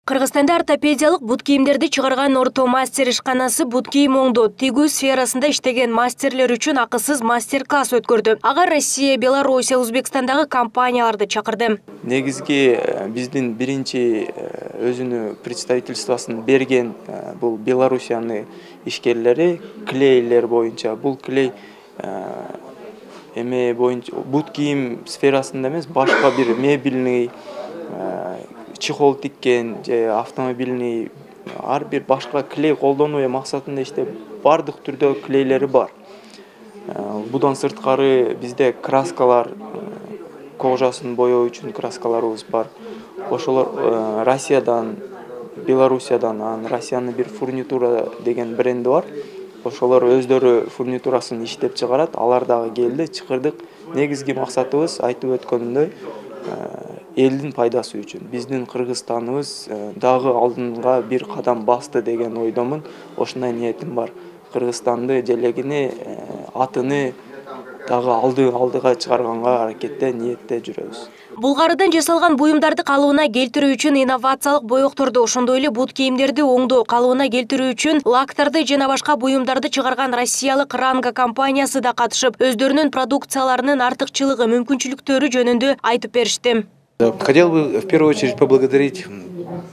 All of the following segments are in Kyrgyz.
Кыргызстанда ортопедиялык бут кийимдерди чыгарган Орто мастер ишканасы бут кийим оңдоо, тигүү сферасында иштеген мастерлер үчүн акысыз мастер-класс өткөрдү. Ага Россия, Белоруссия, Өзбекстандагы компанияларды чакырды. Негизги биздин биринчи өзүнүн представительствосын берген бул Белоруссиянын ишкерлери клейлер боюнча. Бул клей эме боюнча бут кийим сферасында эмес, башка бир мебельный чехол тиккен же автомобильный ар бир башка клей колдонуу максатында иштеп бардык түрдө клейлери бар. Будан сырткары бизде краскалар, кожасын боёу үчүн краскаларыбыз бар. Ошолор Россиядан, Белоруссиядан, Россиянын бир фурнитура деген бренди бар. Ошолор өздөрү фурнитурасын иштеп чыгарат. Алар дагы келди, чакырдык. Негизги максатыбыз айтып өткөндөй элдин пайдасы үчүн. Биздин Кыргызстаныбыз дагы алдынга бир кадам басты деген ойдомун. Ошондой ниетим бар. Кыргызстанды желегини, атыны дагы алдыга чыгарганга аракетте, ниетте жүрөбүз. Булгарыдан жасалган буюмдарды калыбына келтирүү үчүн инновациялык боекторду, ошондой эле бут кийимдерди оңдоо, калыбына келтирүү үчүн лактарды жана башка буюмдарды чыгарган россиялык Ранга компаниясы да катышып, өздөрүнүн продукцияларынын артыкчылыгы, мүмкүнчүлүктөрү жөнүндө айтып беришти. Хотел бы в первую очередь поблагодарить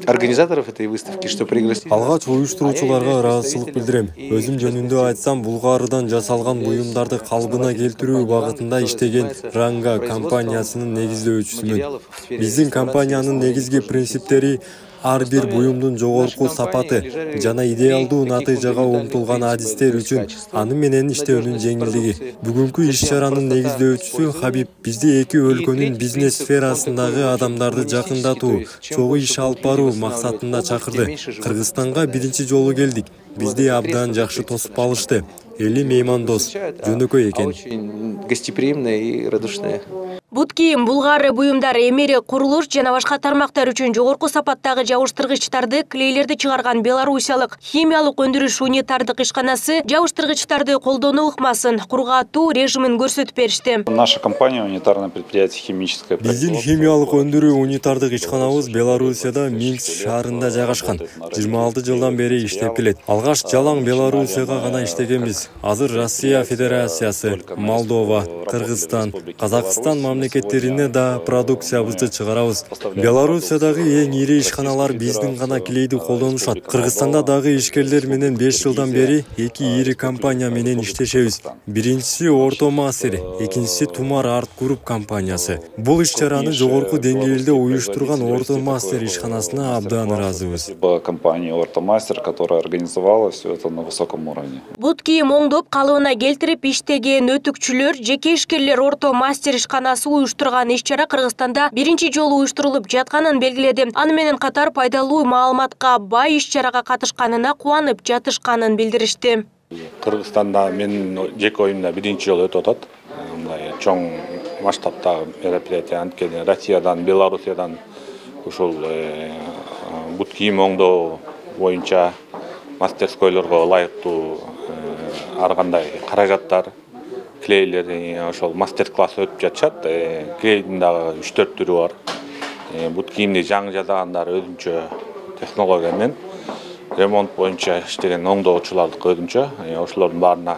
организаторов этой выставки, что пригласили. Алгач уюштуруучуларга ыраазычылык билдирем. Өзүм жөнүндө айтсам, Булгарыдан жасалган буюмдарды калыбына келтирүү багытында иштеген Ранга компаниясынын негиздөөчүсүмүн. Биздин компаниянын негизги принциптери ар бир буюмдун жогорку сапаты жана идеалдуу натыйжага умтулган адистер үчүн аны менен иштөөнүн жеңилдиги. Бүгүнкү иш-чаранын негиздөөчүсү Хабиб бизди эки өлкөнүн бизнес сферасындагы адамдарды жакындатуу, чогуу иш алып баруу максатында чакырды. Кыргызстанга биринчи жолу келдик. Бизди абдан жакшы тосуп алышты. Эли меймандос, жөнөкөй экен. Гостеприимная и радушная. Бут кийим, булгары буюмдар, эмери, курулуш жана башка тармактар үчүн жогорку сапаттагы жабыштыргычтарды, клейлерди чыгарган белоруссиялык химиялык өндүрүш унитардык ишканасы жабыштыргычтарды колдонуу ыкмасын, кургатуу режимин көрсөтүп беришти. Наша компания унитарное предприятие химическое. Биздин химиялык өндүрүү унитардык ишканабыз Белоруссияда Минск шаарында жайгашкан. 26 жылдан бери иштеп келет. Алгаш жалаң Белоруссияга гана иштегенбиз. Азыр Россия Федерациясы, Молдова, Кыргызстан, Казакстан мамлекеттерине да продукциябызды чыгарабыз. Белоруссиядагы эң ири ишканалар биздин гана клейди колдонушат. Кыргызстанда дагы ишкерлер менен 5 жылдан бери эки ири компания менен иштешебиз. Биринчиси Орто мастер, экинчиси Тумар Арт Груп компаниясы. Бул иш-чараны жогорку деңгээлде уюштурган Орто мастер ишканасына абдан ыраазыбыз. Компания Орто мастер, которая организовала все это на высоком уровне. Бут кийим оңдоп, калыбына келтирип иштеген өтүкчүлөр, жеке ишкерлер Орто мастер ишканасы уюштурган иш-чара Кыргызстанда биринчи жолу уюштурулуп жатканын белгиледи. Аны менен катар пайдалуу маалыматка бай иш-чарага катышканына кубанып жатышканын билдиришти. Кыргызстанда менин жеке оюмда биринчи жолу өтүп атат. Мындай чоң масштабтагы мероприятие, анткени Россиядан, Белоруссиядан ушул бут кийим оңдоо боюнча мастерскойлорго ылайыктуу ар кандай каражаттар, клейлер, ошол мастер-класс өтүп жатышат. Клейдин дагы 3-4 түрү бар. Бут кийимди жаңы жасагандар өзүнчө технология менен, ремонт боюнча иштеген оңдоочулардыкы өзүнчө. Ошолордун баарына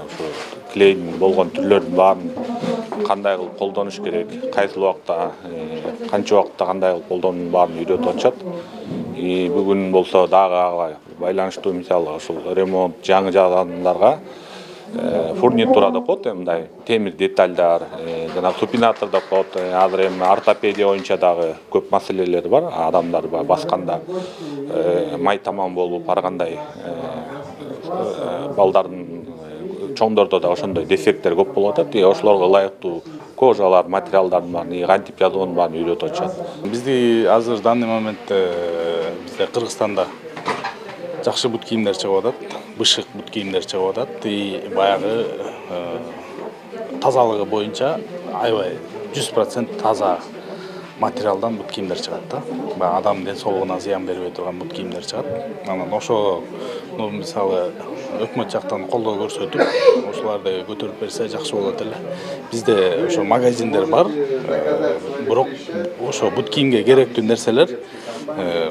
ошо клейдин болгон түрлөрдүн баарын кандай кылып колдонуш керек, кайсыл убакта, канча убакта кандай кылып колдонуунун баарын үйрөтүп атышат. Бүгүн болсо дагы байланыштуу, мисалы ошол ремонт жаңы жасагандарга фурнитура деп коет, мындай темир детальдар, жана супинатор деп коет. Азыр эми ортопедия боюнча дагы көп маселелер бар. Адамдар басканда май тамам болуп баргандай, балдардын, чоңдордо да ошондой дефекттер көп болуп атат. Ошолорго ылайыктуу кожалар, материалдардын баарын, кантип жазуунун баарын үйрөтүп атышат. Бизди азыр данный моментте бизде Кыргызстанда жакшы бут кийимдер чыгып атат, бышык бут кийимдер чыгып атат. Баягы тазалыгы боюнча аябай 100% таза материалдан бут кийимдер чыгат да. Адам ден соолугуна зыян бербей турган бут кийимдер чыгат. Анан ошо мисалы өкмөт жактан колдоо көрсөтүп, ошоларды көтөрүп берсе жакшы болот эле. Бизде ошо магазиндер бар, бирок ошо бут кийимге керектүү нерселер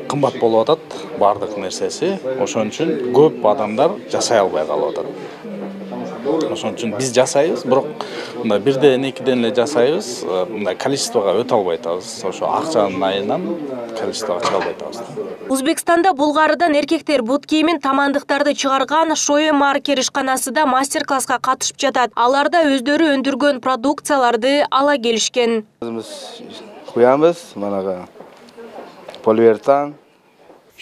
кымбат болуп атат бардык нерсеси. Ошон үчүн көп адамдар жасай албай калып атат. Ошон үчүн биз жасайбыз, бирок мындай бирден экиден эле жасайбыз, мындай количествого өтө албай атабыз. Ошо акчанын айынан количествого чыга албай атабыз. Өзбекстанда Булгарыдан эркектер бут кийимин тамандыктарды чыгарган Шое маркер ишканасында мастер-класска катышып жатат. Аларда өздөрү өндүргөн продукцияларды ала келишкен. Куябыз, манага поливертан.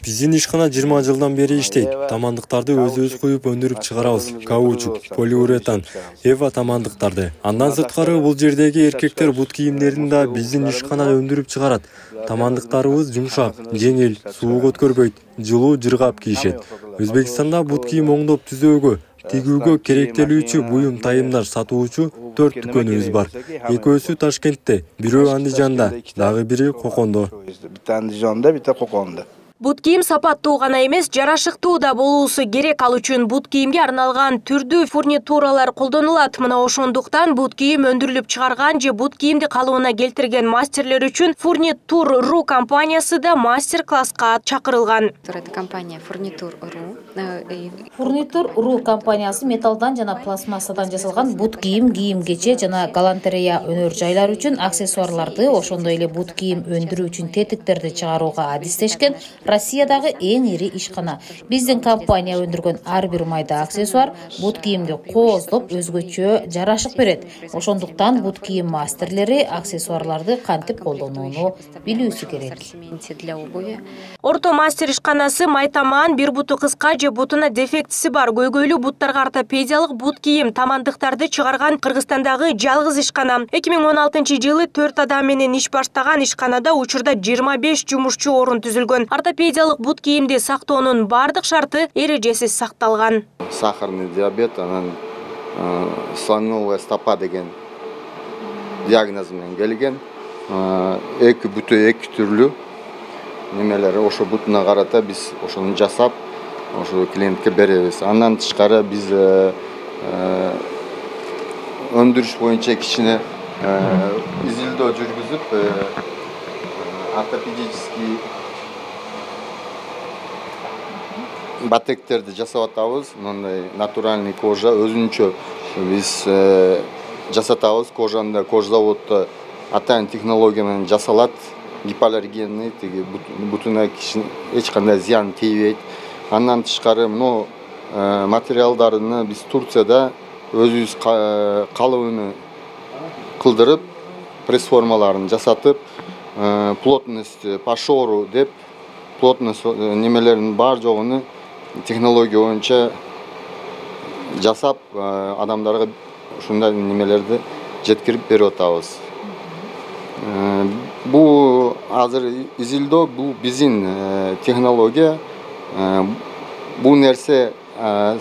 Биздин ишкана 20 жылдан бери иштейт. Тамандыктарды өзүбүз куюп өндүрүп чыгарабыз. Каучук, полиуретан, эва тамандыктарды. Андан сырткары бул жердеги эркектер бут кийимдерин да биздин ишкана өндүрүп чыгарат. Тамандыктарыбыз жумшак, жеңил, суук өткөрбөйт, жылуу жыргап кийишет. Өзбекстанда бут кийим оңдоп түзөөгө, тигүүгө керектелүүчү буюм тайымдар сатуучу 4 дүкөнүбүз бар. Экөөсү Ташкентте, бирөө Андижанда, дагы бири Кокондо. Бите Андижанда, бите Кокондо. Бут кийим сапаттуу гана эмес, жарашыктуу да болуусу керек. Ал үчүн бут кийимге арналган түрдүү фурнитуралар колдонулат. Мына ошондуктан бут кийим өндүрүлүп чыгарган же бут кийимди калыбына келтирген мастерлер үчүн Furnitur.ru компаниясы да мастер-класска чакырылган. Это компания Furnitur.ru. Furnitur.ru компаниясы металлдан жана пластмассадан жасалган бут кийим, кийим-кече жана галантерея өнөр жайлар үчүн аксессуарларды, ошондой эле бут кийим өндүрүү үчүн тетиктерди чыгарууга адистешкен Россиядагы эң ири ишкана. Биздин компания өндүргөн ар бир майда аксессуар бут кийимди кооздоп өзгөчө жарашык берет. Ошондуктан бут кийим мастерлери аксессуарларды кантип колдонууну билүүсү керек. Орто мастер ишканасы майтаман, бир буту кыска же бутуна дефектиси бар көйгөйлүү буттарга ортопедиялык бут кийим тамандыктарды чыгарган Кыргызстандагы жалгыз ишкана. 2016-жылы 4 адам менен иш баштаган ишканада учурда 25 жумушчу орун түзүлгөн. Ортопедиялык бут кийимди сактоонун бардык шарты эрежеси сакталган. Сахарный диабет, анан слоновая стопа деген диагноз менен келген. Эки буту эки түрлүү немелер, ошо бутуна карата биз ошону жасап, ошо клиентке беребиз. Андан тышкары биз өндүрүш боюнча кичине изилдөө жүргүзүп, ортопедический батектерди жасап атабыз. Мындай натуральный кожа өзүнчө биз жасатабыз. Кожаны кожзаводдо атайын технология менен жасалат. Гипоаллергенный, тиги бутуна эч кандай зыян тийбейт. Андан тышкары мына материалдарын биз Турцияда өзүбүз калыбын кылдырып, пресс-формаларын жасатып, плотность по шору деп, плотность немелерин бар жогуну технология боюнча жасап, адамдарга ушундай немелерди жеткирип берип атабыз. Бул азыр изилдөө, бул биздин технология. Бул нерсе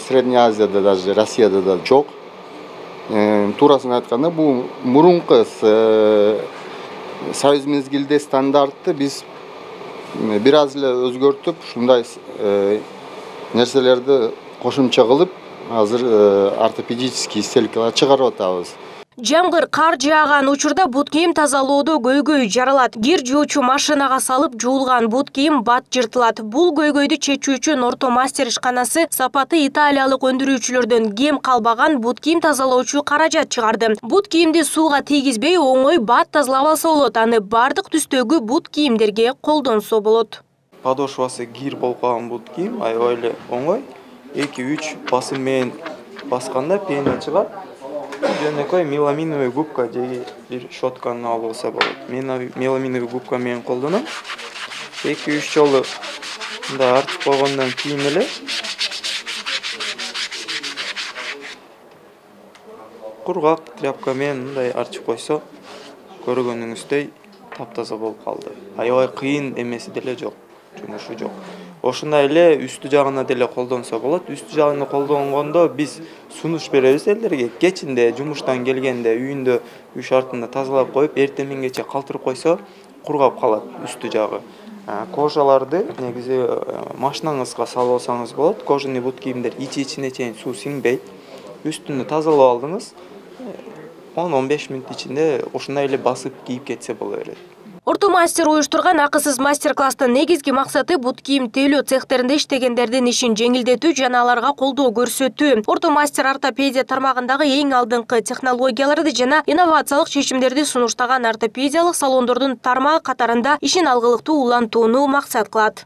Средняя Азияда, даже Россияда да жок. Турасын айтканда, бул мурунку Союз мезгилде стандартты биз бир аз эле өзгөртүп, ушундай нерселерди кошумча кылып, азыр ортопедический стелькалар чыгарып атабыз. Жамгыр, кар жааган учурда бут кийим тазалоодо көйгөй жаралат. Кир жуучу машинага салып жуулган бут кийим бат жыртылат. Бул көйгөйдү чечүү үчүн Орто мастер ишканасы сапаты италиялык өндүрүүчүлөрдөн кем калбаган бут кийим тазалоочу каражат чыгарды. Бут кийимди сууга тийгизбей оңой бат тазалап алса болот. Аны бардык түстөгү бут кийимдерге колдонсо болот. Подошвасы кир болуп калган бут кийим аябай эле оңой. 2-3 басым менен басканда пена чыгат. Жөнөкөй меламиновый губка же бир щетканы алып алса болот. Мен меламиновый губка менен колдоном. 2-3 жолу мындай артып койгондон кийин эле кургак тряпка менен мындай арчып койсо, көргөнүңүздөй таптаза болуп калды. Аябай кыйын эмеси деле жок, жумушу жок. Ошондой эле үстү жагына деле колдонсо болот. Үстү жагына колдонгондо биз сунуш беребиз элдерге. Кечинде жумуштан келгенде үйүндө үй шартында тазалап коюп, эртемингече калтырып койсо, кургап калат үстү жагы. Кожаларды негизи машинаңызга салып алсаңыз болот. Кожаный бут кийимдер ичи-ичине чейин суу сиңбейт. Үстүнү тазалап алдыңыз, 10-15 мүнөт ичинде ошондой эле басып кийип кетсе боло берет. Орто мастер уюштурган акысыз мастер-класстын негизги максаты бут кийим тейлөө цехтеринде иштегендердин ишин жеңилдетүү жана аларга колдоо көрсөтүү. Орто мастер ортопедия тармагындагы эң алдыңкы технологияларды жана инновациялык чечимдерди сунуштаган ортопедиялык салондордун тармагы катарында ишин алгылыктуу улантууну максат кылат.